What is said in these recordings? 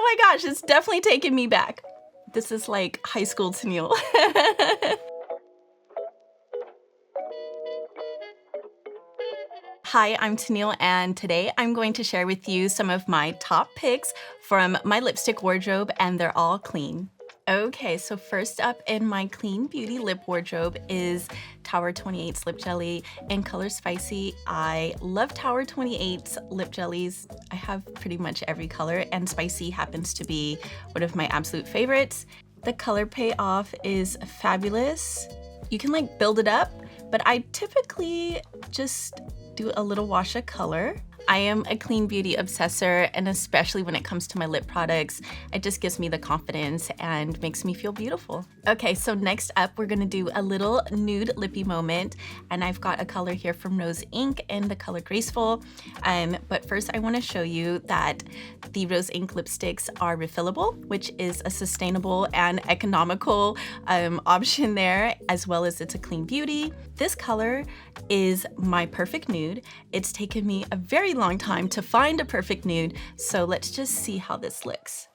my gosh, it's definitely taking me back. This is like high school Tennille. Hi, I'm Tennille, and today I'm going to share with you some of my top picks from my lipstick wardrobe, and they're all clean. Okay, so first up in my clean beauty lip wardrobe is Tower 28's lip jelly in color Spicy. I love Tower 28's lip jellies. I have pretty much every color, and Spicy happens to be one of my absolute favorites. The color payoff is fabulous. You can like build it up, but I typically just do a little wash of color. I am a clean beauty obsessor, and especially when it comes to my lip products, it just gives me the confidence and makes me feel beautiful. Okay, so next up, we're gonna do a little nude lippy moment, and I've got a color here from Rose Inc in the color Graceful. But first I wanna show you that the Rose Inc lipsticks are refillable, which is a sustainable and economical option there, as well as it's a clean beauty. This color is my perfect nude. It's taken me a very long time to find a perfect nude, so let's just see how this looks.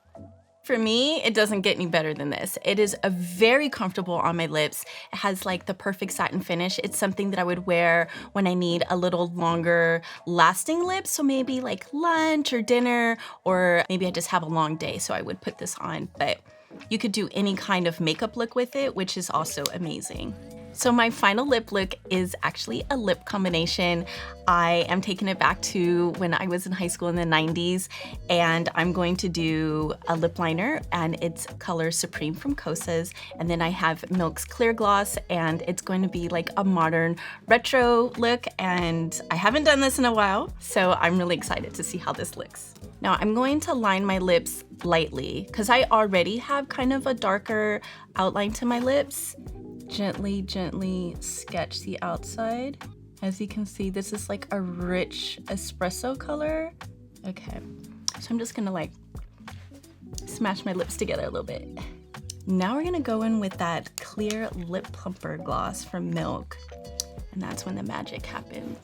For me, it doesn't get any better than this. It is a very comfortable on my lips. It has like the perfect satin finish. It's something that I would wear when I need a little longer lasting lips, so maybe like lunch or dinner, or maybe I just have a long day, so I would put this on. But you could do any kind of makeup look with it, which is also amazing. So my final lip look is actually a lip combination. I am taking it back to when I was in high school in the 90s, and I'm going to do a lip liner, and it's color Supreme from Kosas. And then I have Milk's Clear Gloss, and it's going to be like a modern retro look, and I haven't done this in a while, so I'm really excited to see how this looks. Now I'm going to line my lips lightly because I already have kind of a darker outline to my lips. Gently sketch the outside. As you can see, this is like a rich espresso color. Okay, so I'm just gonna like smash my lips together a little bit. Now we're gonna go in with that clear lip plumper gloss from Milk, and that's when the magic happens.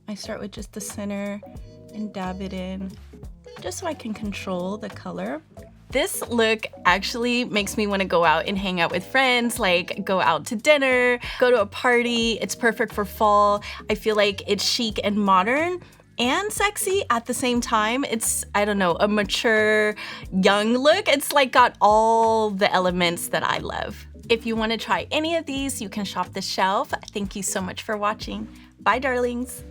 I start with just the center and dab it in, just so I can control the color. This look actually makes me want to go out and hang out with friends, like go out to dinner, go to a party. It's perfect for fall. I feel like it's chic and modern and sexy at the same time. It's, I don't know, a mature, young look. It's like got all the elements that I love. If you want to try any of these, you can shop the shelf. Thank you so much for watching. Bye, darlings.